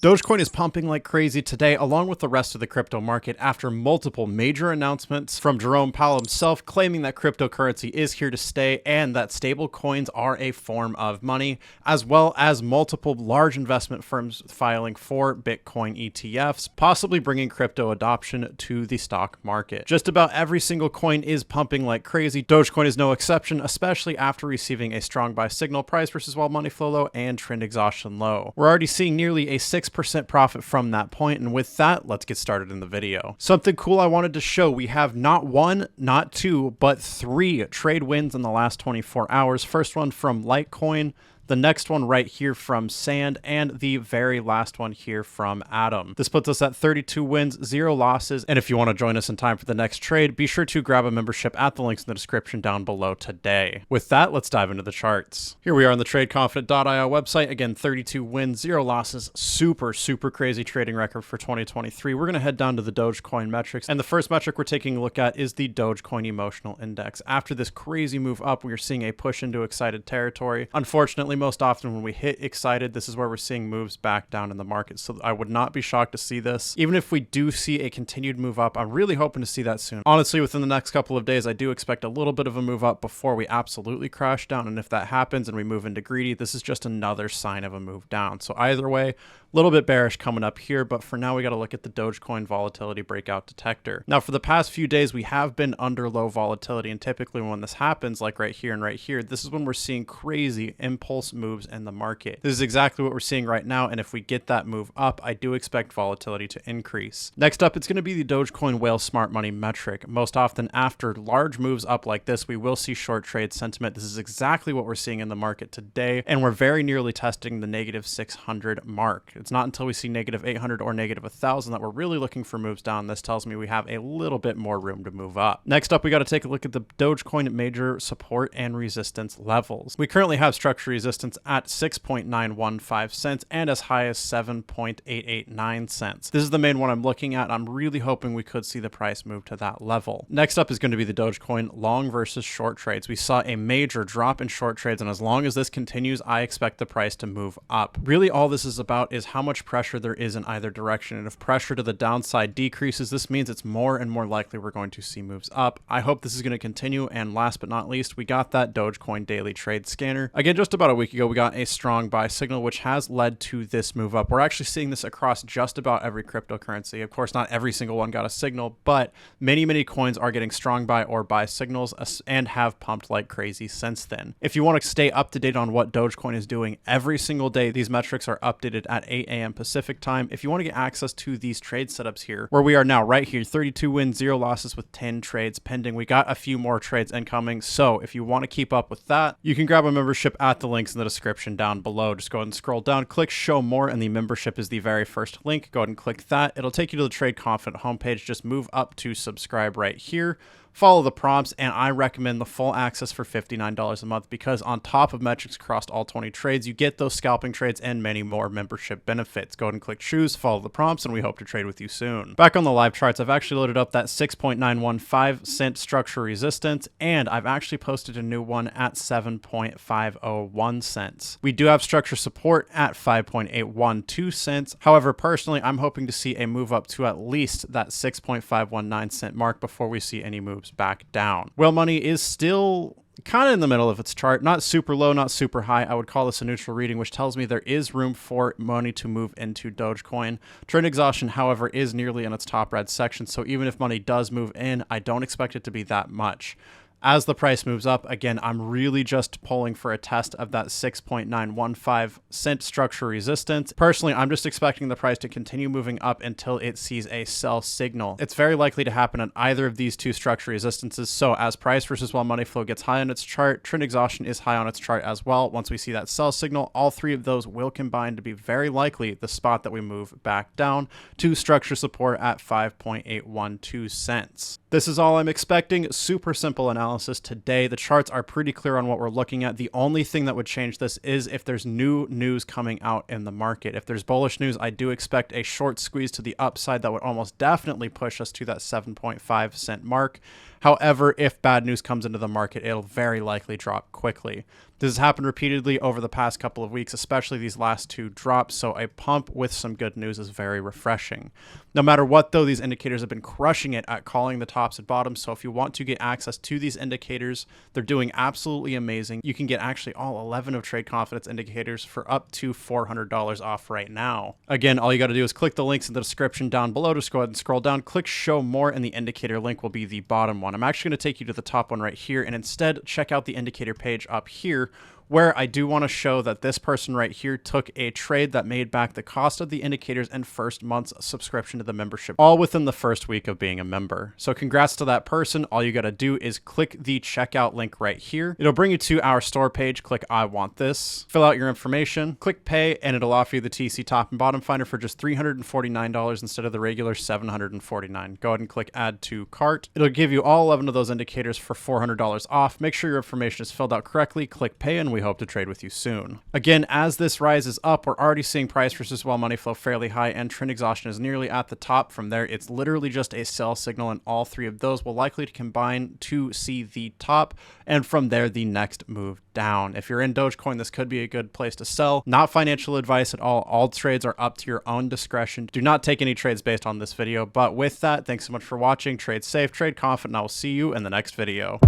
Dogecoin is pumping like crazy today, along with the rest of the crypto market, after multiple major announcements from Jerome Powell himself claiming that cryptocurrency is here to stay and that stable coins are a form of money, as well as multiple large investment firms filing for Bitcoin ETFs, possibly bringing crypto adoption to the stock market. Just about every single coin is pumping like crazy. Dogecoin is no exception, especially after receiving a strong buy signal, price versus while money flow low, and trend exhaustion low. We're already seeing nearly a 6% profit from that point, and with that, let's get started in the video. Something cool I wanted to show: we have not one, not two, but 3 trade wins in the last 24 hours. First one from Litecoin, the next one right here from Sand, and the very last one here from Atom. This puts us at 32 wins, 0 losses, and if you want to join us in time for the next trade, be sure to grab a membership at the links in the description down below today. With that, let's dive into the charts. Here we are on the TradeConfident.io website. Again, 32 wins, 0 losses. Super crazy trading record for 2023. We're going to head down to the Dogecoin Metrics, and the first metric we're taking a look at is the Dogecoin Emotional Index. After this crazy move up, we are seeing a push into excited territory. Unfortunately, most often when we hit excited, this is where we're seeing moves back down in the market. So I would not be shocked to see this. Even if we do see a continued move up, I'm really hoping to see that soon. Honestly, within the next couple of days, I do expect a little bit of a move up before we absolutely crash down. And if that happens and we move into greedy, this is just another sign of a move down. So either way, a little bit bearish coming up here, but for now we got to look at the Dogecoin volatility breakout detector. Now, for the past few days, we have been under low volatility, and typically when this happens, like right here, this is when we're seeing crazy impulse moves in the market. This is exactly what we're seeing right now, and if we get that move up, I do expect volatility to increase. Next up, it's going to be the Dogecoin Whale Smart Money metric. Most often after large moves up like this, we will see short trade sentiment. This is exactly what we're seeing in the market today, and we're very nearly testing the negative 600 mark. It's not until we see negative 800 or negative 1,000 that we're really looking for moves down. This tells me we have a little bit more room to move up. Next up, we got to take a look at the Dogecoin major support and resistance levels. We currently have structure resistance at 6.915 cents and as high as 7.889 cents. This is the main one I'm looking at. I'm really hoping we could see the price move to that level. Next up is going to be the Dogecoin long versus short trades. We saw a major drop in short trades, and as long as this continues, I expect the price to move up. Really, all this is about is how much pressure there is in either direction, and if pressure to the downside decreases, this means it's more and more likely we're going to see moves up. I hope this is going to continue, and last but not least, we got that Dogecoin daily trade scanner. Again, just about a week ago, we got a strong buy signal, which has led to this move up. We're actually seeing this across just about every cryptocurrency. Of course, not every single one got a signal, but many coins are getting strong buy or buy signals and have pumped like crazy since then. If you want to stay up to date on what Dogecoin is doing every single day, these metrics are updated at 8 a.m. Pacific time. If you want to get access to these trade setups here, where we are now right here, 32 wins, 0 losses with 10 trades pending. We got a few more trades incoming. So if you want to keep up with that, you can grab a membership at the links in the description down below. Just go ahead and scroll down, click show more, and the membership is the very first link. Go ahead and click that. It'll take you to the Trade Confident homepage. Just move up to subscribe right here. Follow the prompts, and I recommend the full access for $59 a month, because on top of metrics across all 20 trades, you get those scalping trades and many more membership benefits. Go ahead and click choose, follow the prompts, and we hope to trade with you soon. Back on the live charts, I've actually loaded up that 6.915 cent structure resistance, and I've actually posted a new one at 7.501 cents. We do have structure support at 5.812 cents. However, personally, I'm hoping to see a move up to at least that 6.519 cent mark before we see any moves back down. Whale money is still kind of in the middle of its chart, not super low, not super high. I would call this a neutral reading, which tells me there is room for money to move into Dogecoin. Trend exhaustion, however, is nearly in its top red section, so even if money does move in, I don't expect it to be that much. As the price moves up, again, I'm really just pulling for a test of that 6.915 cent structure resistance. Personally, I'm just expecting the price to continue moving up until it sees a sell signal. It's very likely to happen on either of these two structure resistances. So as price versus while money flow gets high on its chart, trend exhaustion is high on its chart as well. Once we see that sell signal, all 3 of those will combine to be very likely the spot that we move back down to structure support at 5.812 cents. This is all I'm expecting. Super simple analysis today. The charts are pretty clear on what we're looking at. The only thing that would change this is if there's new news coming out in the market. If there's bullish news, I do expect a short squeeze to the upside that would almost definitely push us to that 7.5 cent mark. However, if bad news comes into the market, it'll very likely drop quickly. This has happened repeatedly over the past couple of weeks, especially these last two drops, so a pump with some good news is very refreshing. No matter what, though, these indicators have been crushing it at calling the tops and bottoms, so if you want to get access to these indicators, they're doing absolutely amazing. You can get actually all 11 of Trade Confidence indicators for up to $400 off right now. Again, all you got to do is click the links in the description down below. Just go ahead and scroll down, click show more, and the indicator link will be the bottom one. I'm actually going to take you to the top one right here, and instead check out the indicator page up here, where I do want to show that this person right here took a trade that made back the cost of the indicators and first month's subscription to the membership, all within the first week of being a member. So congrats to that person. All you got to do is click the checkout link right here. It'll bring you to our store page. Click I want this, fill out your information, click pay, and it'll offer you the TC top and bottom finder for just $349 instead of the regular $749. Go ahead and click add to cart. It'll give you all 11 of those indicators for $400 off. Make sure your information is filled out correctly, click pay, and we hope to trade with you soon. Again, as this rises up, we're already seeing price versus well money flow fairly high, and trend exhaustion is nearly at the top. From there, it's literally just a sell signal, and all three of those will likely to combine to see the top, and from there, the next move down. If you're in Dogecoin, this could be a good place to sell. Not financial advice at all. All trades are up to your own discretion. Do not take any trades based on this video. But with that, thanks so much for watching. Trade safe, trade confident, and I will see you in the next video.